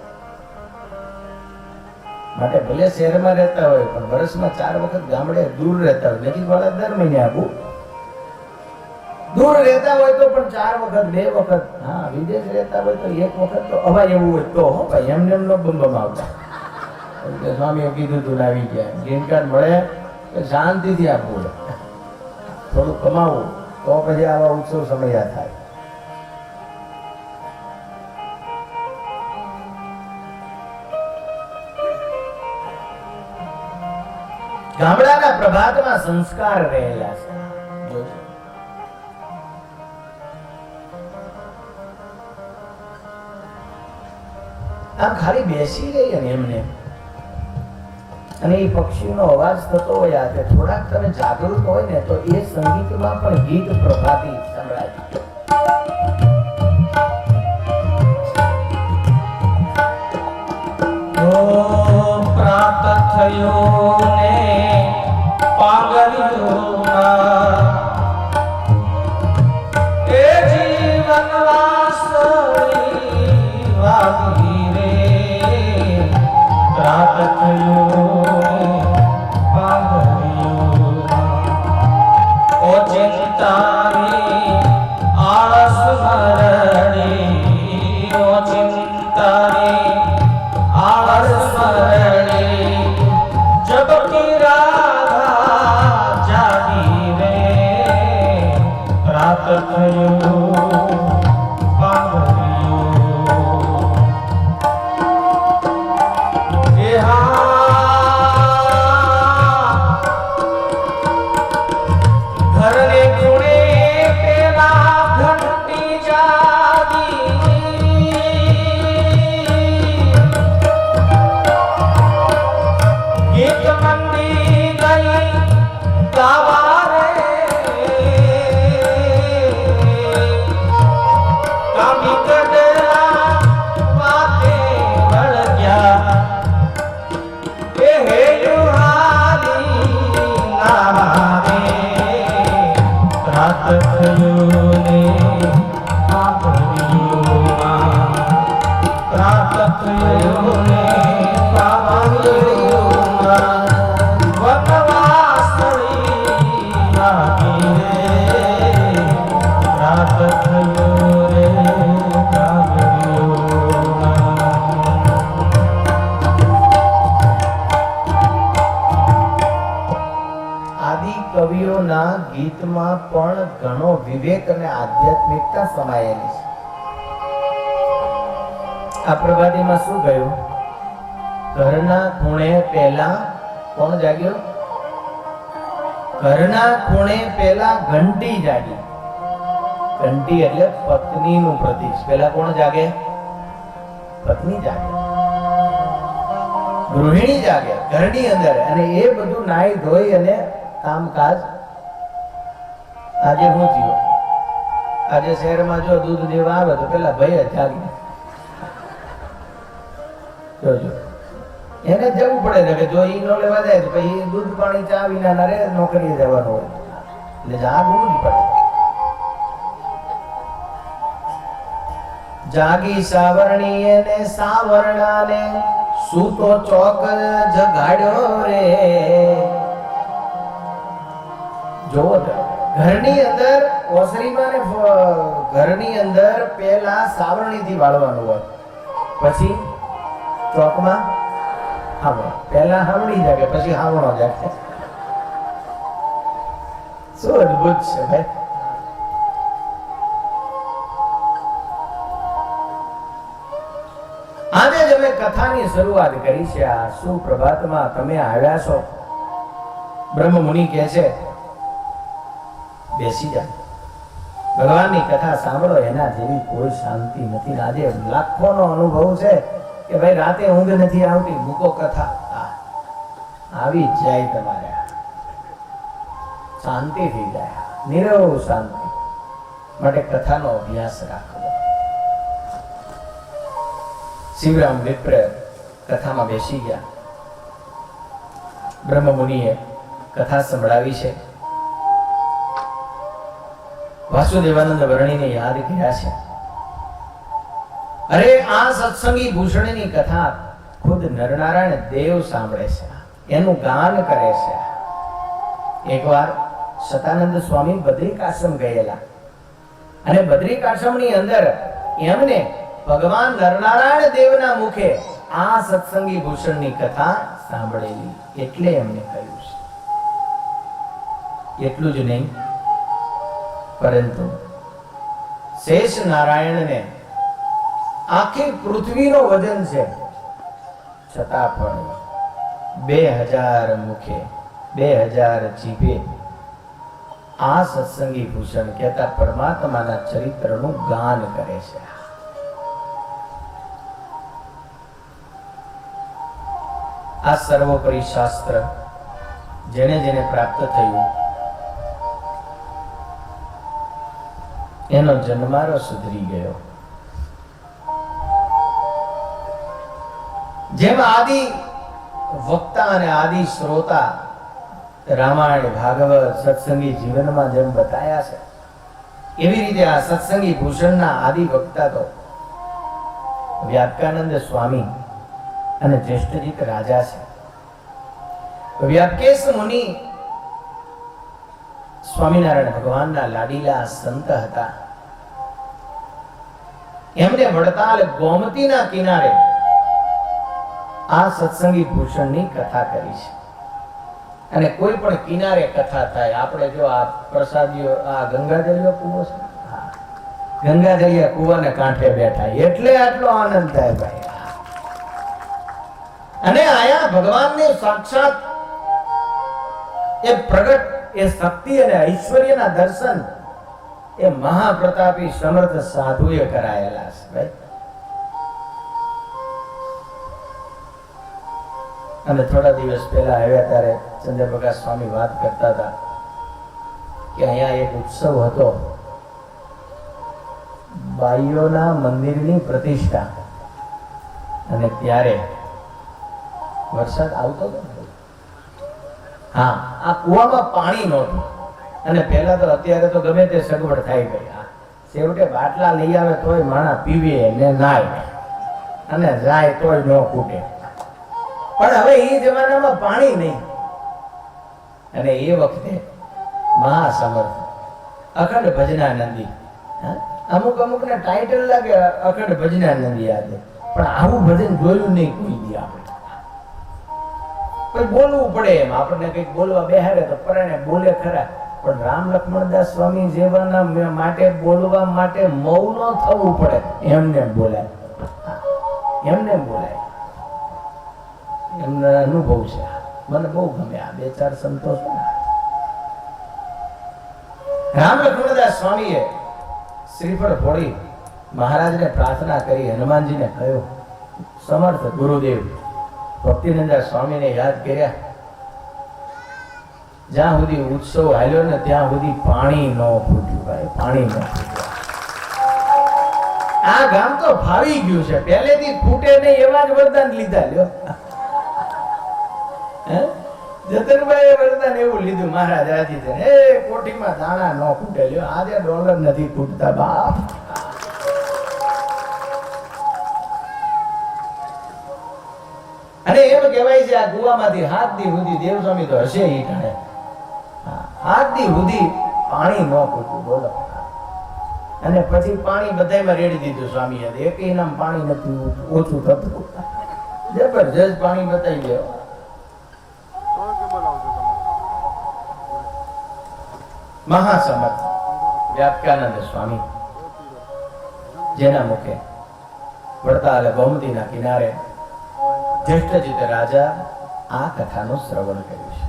માટે ભલે શહેરમાં રહેતા હોય પણ વર્ષમાં 4 વખત ગામડે દૂર રહેતા હોય, નજીક વાળા દર મહિને આપવું, દૂર રહેતા હોય તો પણ 4 વખત 2 વખત, હા વિદેશ રહેતા હોય તો 1 વખત તો અવાય એવું હોય તો હો ભાઈ, એમને એમ નો બંબમ આવતા. સ્વામીએ કીધું તું આવી ગયા, ગ્રીન કાર્ડ મળે તો શાંતિથી આપવું, થોડું કમાવું તો પછી આવા ઉત્સવ સમયા થાય. ગામડાના પ્રભાતમાં સંસ્કાર રહેલા છે. આમ ખાલી બેસી રહી ને એમને, અને એ પક્ષીનો અવાજ થતો હોય આ થોડાક તમે જાગૃત હોય ને તો એ સંગીતમાં પણ ગીત પ્રભાતી સંભળાય. પ્રાત થયો ને પાગલ્યોમાં એ જીવન વાસળી વાગી રે. પ્રાત થયો ને પાગલ્યોમાં ઓ ચિંતારી આળસ મરણી, ઓ ચિંતારી આળસ મરણી, જબકી રાધા જાગી રે. રાત થયો પાગલ્યો એ ઘરને ખૂણે પેલા ઘંટી જાગી, ગીત મંડી ગઈ ગાવા રે. કામી કડલા વાતે વળગ્યા એ હે યુહાની નામે. રાત થયો ને પાગલ્યોમાં, રાત થયો ને પાગલ્યોમાં, વનવાસળી લાગી રે. રાત થયો રે પાગલ્યોમાં. આદિ કવિઓના ગીતમાં પણ ઘણો વિવેક અને આધ્યાત્મિકતા સમાયેલી છે. આ પ્રભાતીમાં શું કહ્યું? ઘરના ખૂણે પહેલા કોણ જાગ્યો? ઘરના ખૂણે પહેલા ઘંટી જાગી. ઘંટી એટલે પત્નીનું પ્રતીક. પહેલા કોણ જાગે? પત્ની જાગે, ગૃહિણી જાગે ઘરની અંદર. અને એ બધું નાઈ ધોઈ અને કામકાજ. આજે હું થયો, આજે શહેરમાં જો દૂધ દેવા આવે તો પેલા ભાઈ જ જાગી જોજો, એને જવું પડે ને કે જો ઈ ન લેવા જાય તો પછી દૂધ પાણી ચા વિના ના રે, નોકરીએ જવાનું હોય એટલે જાગવું જ પડે. જાગી સાવરણીએ ને સાવરણાને સૂતો ચોક જગાડ્યો રે. જોવો ઘરની અંદર ઓસરીમાં ને ઘરની અંદર પહેલા સાવરણીથી વાળવાનું હોય, પછી ચોકમાં હાવણો. પહેલા હાવણી જાગે પછી હાવણો જાગે. શું અદભુત છે ભાઈ. આજે જ અમે કથાની શરૂઆત કરી છે. આ સુપ્રભાતમાં તમે આવ્યા છો. બ્રહ્મ મુનિ કહે છે બેસી જા, ભગવાનની કથા સાંભળો, એના જેવી કોઈ શાંતિ નથી. આજે લાખોનો અનુભવ છે કે ભાઈ રાતે ઊંઘ નથી આવતી, મૂકો કથા. આવી જ જાય તમારે, શાંતિ થઈ જાય, નિરવ શાંતિ. માટે કથાનો અભ્યાસ રાખવો. શિવરામ વિપ્ર કથામાં બેસી ગયા. બ્રહ્મ મુનિએ કથા સંભળાવી છે. વાસુદેવાનંદ વર્ણીને યાદ કર્યા છે. અરે આ સત્સંગી ભૂષણની કથા ખુદ નરનારાયણ દેવ સાંભળે છે, એનું ગાન કરે છે. એકવાર સતાનંદ સ્વામી બદ્રિકાશ્રમ ગયેલા અને બદ્રિકાશ્રમની અંદર એમને ભગવાન નરનારાયણ દેવના મુખે આ સત્સંગી ભૂષણની કથા સાંભળેલી, એટલે એમને કહ્યું છે. એટલું જ નહીં, પરંતુ શેષ નારાયણને આખી પૃથ્વીનો વજન છે, છતાં પણ 2000 મુખે 2000 જીભે આ સત્સંગી ભૂષણ કહેતા પરમાત્માના ચરિત્રનું ગાન કરે છે. આ સર્વોપરી શાસ્ત્ર જેને જેને પ્રાપ્ત થયું એનો જન્મારો સુધરી ગયો. જેમ આદિ વક્તા અને આદિ શ્રોતા રામાયણ ભાગવત સત્સંગી જીવનમાં જેમ બતાયા છે, એવી રીતે આ સત્સંગી ભૂષણના આદિ વક્તા તો વ્યાપકાનંદ સ્વામી અને જ્યેષ્ઠજીત રાજા છે. વ્યાપકેશ મુનિ સ્વામિનારાયણ ભગવાનના લાડીલા સંત હતા. એમને વડતાલ ગોમતીના કિનારે આ સત્સંગી ભૂષણની કથા કરી છે. અને કોઈ પણ કિનારે કથા થાય, આપણે જો આ પ્રસાદીઓ આ ગંગાજળીય કૂવો છે, ગંગાજળીય કૂવાને કાંઠે બેઠા એટલે આટલો આનંદ થાય ભાઈ. અને આયા ભગવાનને સાક્ષાત એ પ્રગટ એ શક્તિ અને ઐશ્વર્યના દર્શન એ મહાપ્રતાપી સમર્થ સાધુએ કરાયેલા છે ભાઈ. અને થોડા દિવસ પહેલા આવ્યા ત્યારે ચંદ્રપ્રકાશ સ્વામી વાત કરતા હતા કે અહીંયા એક ઉત્સવ હતો, બાઈઓના મંદિરની પ્રતિષ્ઠા, અને ત્યારે વરસાદ આવતો હતો. હા, આ કુવામાં પાણી નહોતું. અને પહેલા તો અત્યારે તો ગમે તે સગવડ થઈ ગઈ. છેવટે બાટલા લઈ આવે તોય માણા પીવે ને નાય અને જાય તોય ન ખૂટે. પણ હવે એ જમાનામાં પાણી નહીં. અને એ વખતે મહાસમર્થ અખંડ ભજનાનંદી, અમુક અમુકને ટાઇટલ લાગે અખંડ ભજનાનંદી યાદ, પણ આવું ભજન જોયું નહીં કોઈ દી. આપણે કોઈ બોલવું પડે એમ, આપણને કંઈક બોલવા બેહાડે તો પરાણે બોલે ખરા, પણ રામ લક્ષ્મણદાસ સ્વામી જેવાના માટે બોલવા માટે મૌન થવું પડે. એમને બોલાય, એમને બોલાય. એમનો અનુભવ છે, મને બહુ ગમે આ બે ચાર સંતો છે. રામ લક્ષ્મણદાસ સ્વામીએ શ્રીફળ ફોડી મહારાજને પ્રાર્થના કરી. હનુમાનજીને કહ્યું, સમર્થ ગુરુદેવ ભક્તિનંદા સ્વામીને યાદ કર્યા. જ્યાં સુધી ઉત્સવ હાલ્યો ને ત્યાં સુધી પાણી ન ફૂટ્યું ભાઈ, પાણી ન ફૂટ્યું. આ ગામ તો ફાવી ગયું છે, પહેલેથી ફૂટે નહીં એવા જ વરદાન લીધા. લ્યો જતનભાઈ વરદાન એવું લીધું, મહારાજ રાજી છે, હે કોઠીમાં દાણા ન ફૂટે. લ્યો આજે ડોલર નથી ફૂટતા બાપ. અને એમ કહેવાય છે આ કુવામાંથી હાથ દી સુધી દેવસ્વામી તો હશે ઈ ટાણે, હાથ દી સુધી પાણી ન ફૂટ્યું. બોલો. અને પછી પાણી બધાયમાં રેડી દીધું સ્વામીએ, એક નામ પાણી નથી ઓછું થતું. જબરજસ્ત પાણી બતાવી ગયો. મહાસમર્થ વ્યાપકાનંદ સ્વામી, જેના મુખે વડતાલ ગોમતીના કિનારે જ્યેષ્ઠજીત રાજા આ કથાનું શ્રવણ કર્યું છે.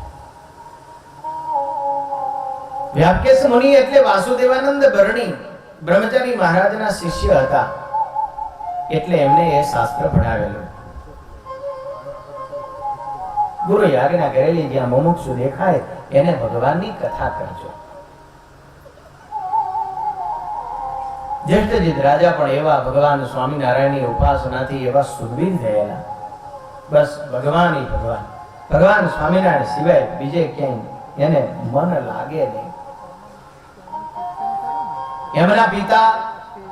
વ્યાપકેશ મુનિ એટલે વાસુદેવાનંદ બરણી બ્રહ્મચારી મહારાજના શિષ્ય હતા, એટલે એમને એ શાસ્ત્ર ભણાવેલું. ગુરુ યાગના કરેલી જ્યાં મુમુક્ષુ દેખાય એને ભગવાનની કથા કરજો. જ્યેષ્ઠજીત રાજા પણ એવા ભગવાન સ્વામિનારાયણની ઉપાસનાથી એવા સુરવીર થયેલા. બસ ભગવાન ઈ ભગવાન, ભગવાન સ્વામિનારાયણ સિવાય બીજે ક્યાંય એને મન લાગે નહીં. એમના પિતા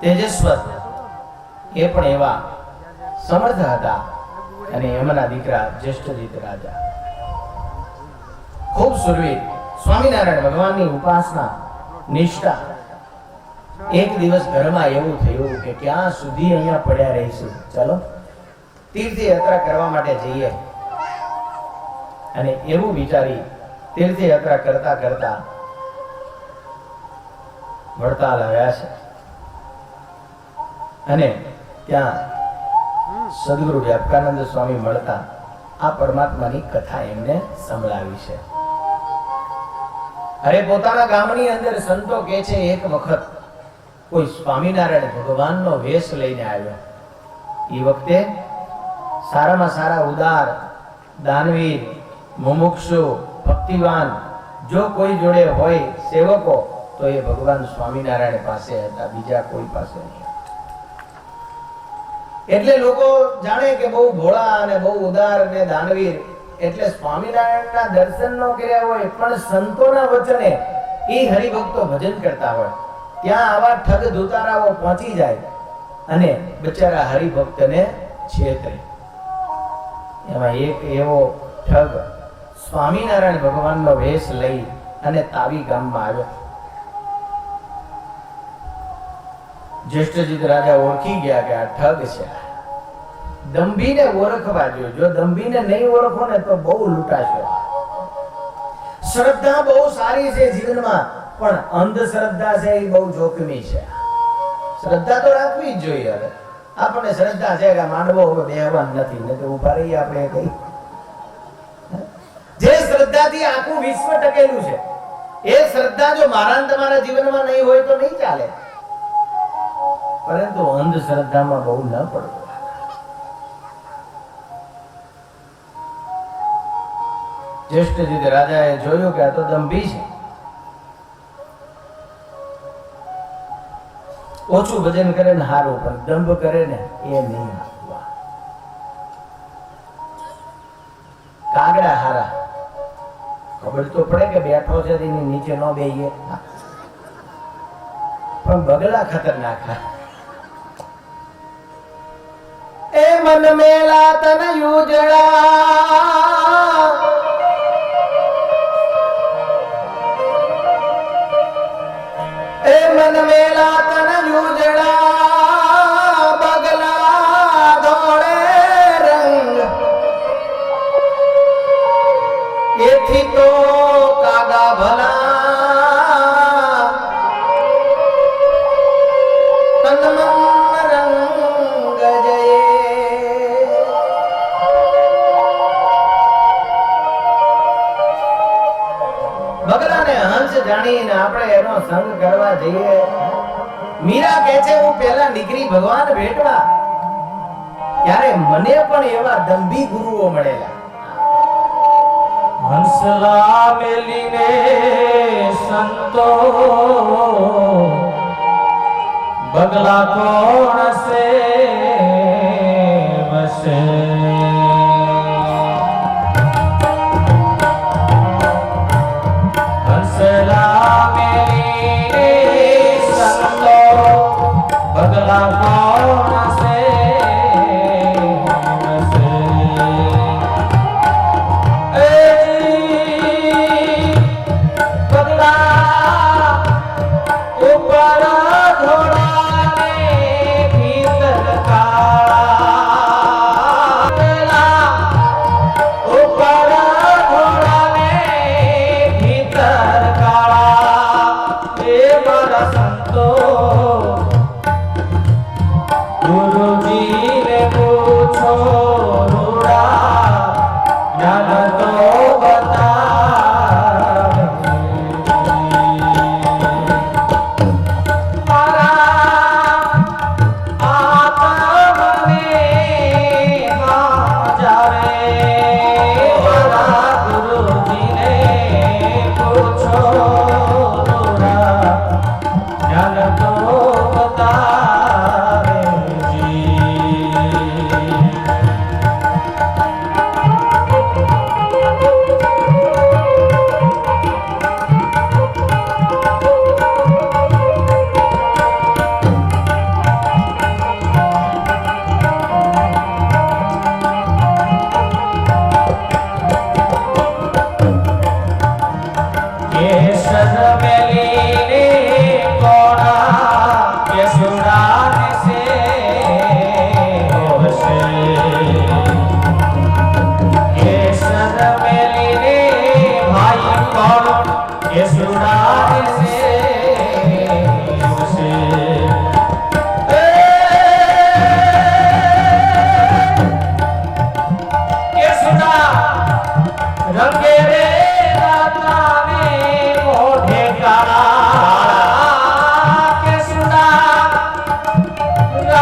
તેજસ્વર એ પણ એવા સમર્થ હતા, અને એમના દીકરા જ્યેષ્ઠજીત રાજા ખૂબ સુરવીર, સ્વામિનારાયણ ભગવાનની ઉપાસના નિષ્ઠા. એક દિવસ ઘરમાં એવું થયું કે ક્યાં સુધી અહીંયા પડ્યા રહીશું, ચાલો તીર્થયાત્રા કરવા માટે જઈએ. અને એવું વિચારી તીર્થયાત્રા કરતા કરતા વડતાલ આવ્યા છે. અને ત્યાં સદગુરુ વ્યાપકાનંદ સ્વામી મળતા આ પરમાત્માની કથા એમને સંભળાવી છે. અરે પોતાના ગામની અંદર સંતો કહે છે એક વખત કોઈ સ્વામિનારાયણ ભગવાનનો વેશ લઈને આવ્યો. એ વખતે સારામાં સારા ઉદાર દાનવીર, મુમુક્ષુ, ભક્તિવાન જો કોઈ જોડે હોય સેવકો તો એ ભગવાન સ્વામિનારાયણ પાસે હતા, બીજા કોઈ પાસે નહીં. એટલે લોકો જાણે કે બહુ ભોળા અને બહુ ઉદાર અને દાનવીર, એટલે સ્વામિનારાયણના દર્શન ન કર્યા હોય પણ સંતોના વચને એ હરિભક્તો ભજન કરતા હોય, ત્યાં આવા ઠગ ધુતારાઓ પહોંચી જાય અને બિચારા હરિભક્તને છેતરે. એમાં એક એવો ઠગ સ્વામિનારાયણ ભગવાનનો વેશ લઈ અને તાવી ગામમાં આવ્યો. જ્યેષ્ઠજીત રાજા ઓળખી ગયા કે આ ઠગ છે. દંભીને ઓળખવા જોઈએ, જો દંભીને નહીં ઓળખો ને તો બહુ લૂંટાશો. શ્રદ્ધા બહુ સારી છે જીવનમાં, પણ અંધશ્રદ્ધા છે એ બહુ જોખમી છે. શ્રદ્ધા તો રાખવી જ જોઈએ. હવે આપણને શ્રદ્ધા છે કે માંડવો હવે બેહવાનું નથી, ને તો ઉભા રહીએ આપણે કઈ. જે શ્રદ્ધાથી આખું વિશ્વ ટકેલું છે એ શ્રદ્ધા જો મારા ને તમારા જીવનમાં નહીં હોય તો નહીં ચાલે. પરંતુ અંધશ્રદ્ધામાં બહુ ન પડવું. જ્યેષ્ઠજીત રાજાએ જોયું કે આ તો દંભી છે, ઓછું ભજન કરે ને હારું, પણ દંભ કરે ને એ નહીં. કાગડા હારા, ખબર તો પડે કે બેઠો છે તેની નીચે ન બેહીએ, પણ બગલા ખતરનાક. એ મન મેલા તન યુજડા, એ મન મેલા તન યુજડા, બગલા ધોળે રંગ, એથી તો કાગા ભલા તન મન રંગ જય. બગલાને હંસ જાણીને આપણે એનો સંગ કરવા જઈએ. મીરા કહે છે હું પહેલા નીકળી ભગવાન ભેટવા, ત્યારે મને પણ એવા દંભી ગુરુઓ મળેલા. હંસલા મેલીને સંતો બગલા કોણ સે વસે. હંસલા મેલીને સંતો બગલા કોણ સે વસે.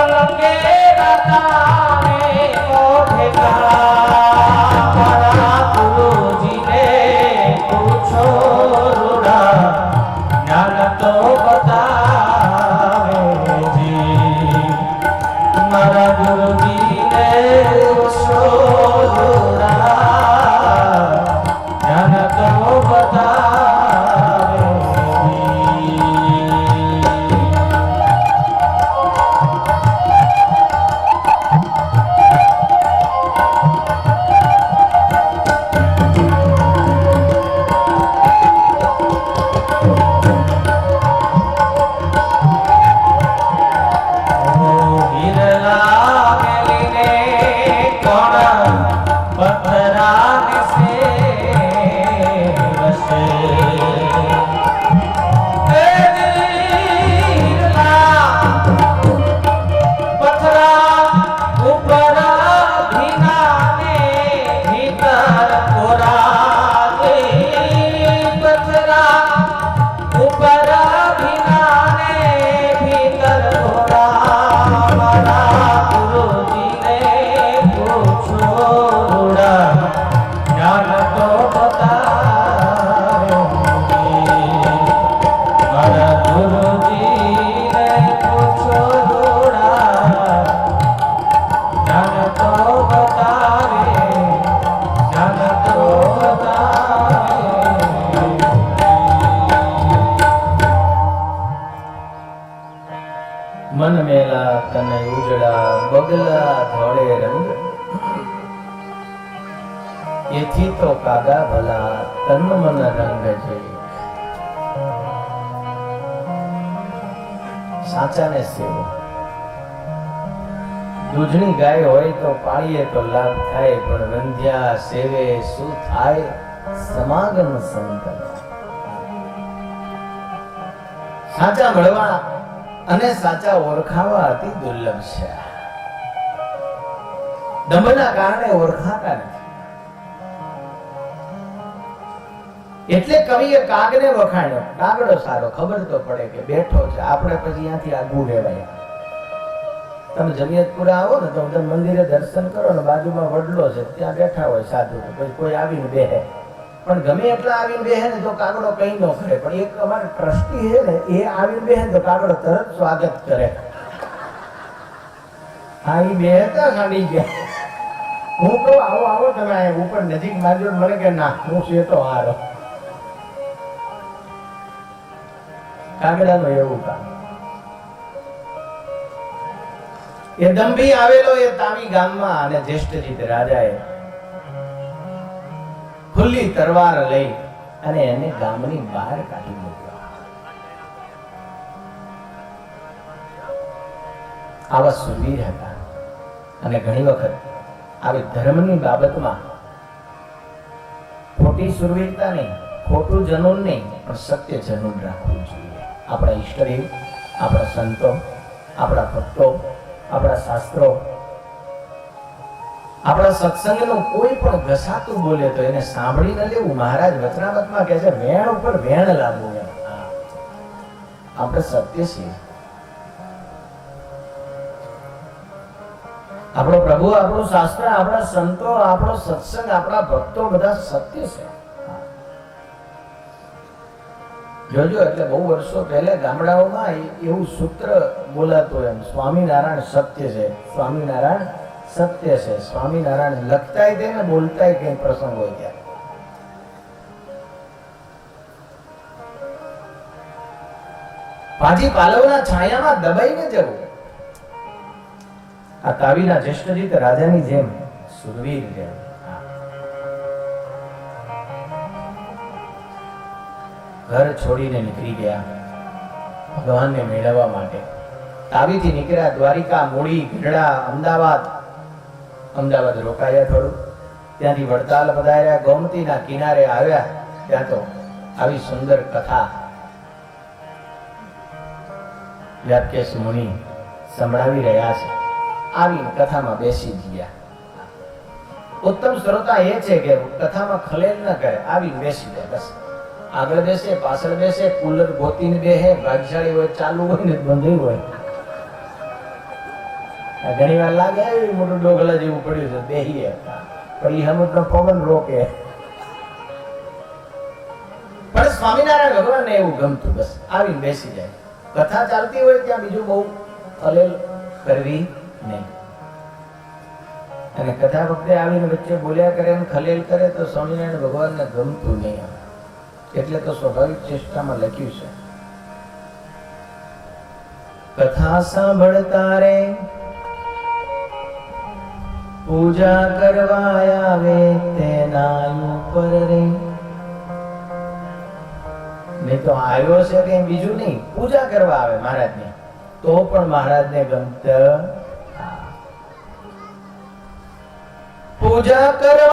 રંગે રતાને મોઢે કાળા જ્ઞાન તો બતાવે મન મેલા તને ઉજળા બગલા ધોળે રંગ એથી તો કાગા ભલા તન મન રંગ છે સાચાને સેવો દૂધની ગાય હોય તો પાળીએ તો લાભ થાય પણ વંધ્યા સેવે શું થાય સમાગમ સંત સાચા મળવા અને સાચા ઓળખાવા અતિ દુર્લભ છે દંભના કારણે ઓળખાતા નથી એટલે કવિએ કાગને વખાણ્યો કાગડો સારો ખબર તો પડે કે બેઠો છે આપણે પછી અહીંયાથી આગું રહેવાય તમે જમિયતપુરા આવો ને તો તમે મંદિરે દર્શન કરો ને બાજુમાં વડલો છે ત્યાં બેઠા હોય સાધુ પછી કોઈ આવીને બેહે પણ ગમે એટલા આવીને બેહે ને તો કાગડો કઈ ન કરે પણ એક અમારે ટ્રસ્ટી છે ને એ આવીને બેહે તો કાગડો તરત સ્વાગત કરે હા એ બેહતા સાડી ગયા હું કહું આવો આવો તમે ઉપર નજીક મારજો મને કે ના હું સેતો હારો કાગડાનું એવું કામ એ દંભી આવેલો એ તાવી ગામમાં અને જ્યેષ્ઠજીત રાજાએ ખુલ્લી તરવાર લઈ અને એને ગામની બહાર કાઢી મૂક્યો આવા સુરવીર હતા અને ઘણી વખત આવી ધર્મની બાબતમાં ખોટી સુરવીરતા નહીં ખોટું જનૂન નહીં પણ સત્ય જનૂન રાખવું જોઈએ આપણા ઈષ્ટદેવ આપણા સંતો આપણા ભક્તો આપણા શાસ્ત્રો આપણા સત્સંગનું કોઈ પણ ઘસાતું બોલે તો એને સાંભળી ન લેવું મહારાજ વચનામતમાં કહે છે વેણ ઉપર વેણ લાવવું એમ આપણે સત્ય છીએ આપણો પ્રભુ આપણું શાસ્ત્ર આપણા સંતો આપણો સત્સંગ આપણા ભક્તો બધા સત્ય છે જોજો એટલે બહુ વર્ષો પહેલા ગામડાઓમાં એવું સૂત્ર બોલાતું એમ સ્વામિનારાયણ સત્ય છે સ્વામિનારાયણ સત્ય છે સ્વામિનારાયણ લખતાય તે ને બોલતાય કઈ પ્રસંગ હોય ત્યારે પાછી પાલવના છાયામાં દબાઈને જવું આ કાવીના જ્યેષ્ઠજીત રાજાની જેમ સુરવીર જેમ ઘર છોડીને નીકળી ગયા ભગવાનને મેળવવા માટે તાવીથી નીકળ્યા દ્વારિકા મૂળી ગઢડા અમદાવાદ રોકાયા થોડું ત્યાંથી વડતાલ પધાર્યા ગોમતીના કિનારે આવ્યા ત્યાં તો આવી સુંદર કથા વ્યાસકેશ મુનિ સંભળાવી રહ્યા છે આવી કથામાં બેસી ગયા ઉત્તમ શ્રોતા એ છે કે કથામાં ખલેલ ન કરે આવી બેસી જાય બસ આગળ બેસે પાછળ બેસે કુલર ગોતીને બેસે ભાગશાળી હોય ચાલુ હોય ને બંધ હોય ઘણી વાર લાગે મોટું ડોગલા જેવું પડ્યું છે બેહીએ પણ એ હમણાં પવન રોકે પણ સ્વામિનારાયણ ભગવાન ને એવું ગમતું બસ આવીને બેસી જાય કથા ચાલતી હોય ત્યાં બીજું બહુ ખલેલ કરવી નહીં અને કથા વખતે આવીને વચ્ચે બોલ્યા કરે અને ખલેલ કરે તો સ્વામિનારાયણ ભગવાનને ગમતું નહીં આવે. એટલે તો સ્વાભાવિક ચેષ્ટામાં લખ્યું છે, કથા સાંભળતા રે પૂજા કરવા આવે તેના ઉપર રે. નહીં તો આવ્યો છે કઈ બીજું નહીં, પૂજા કરવા આવે મહારાજને, તો પણ મહારાજને ગમત પૂજા કરવા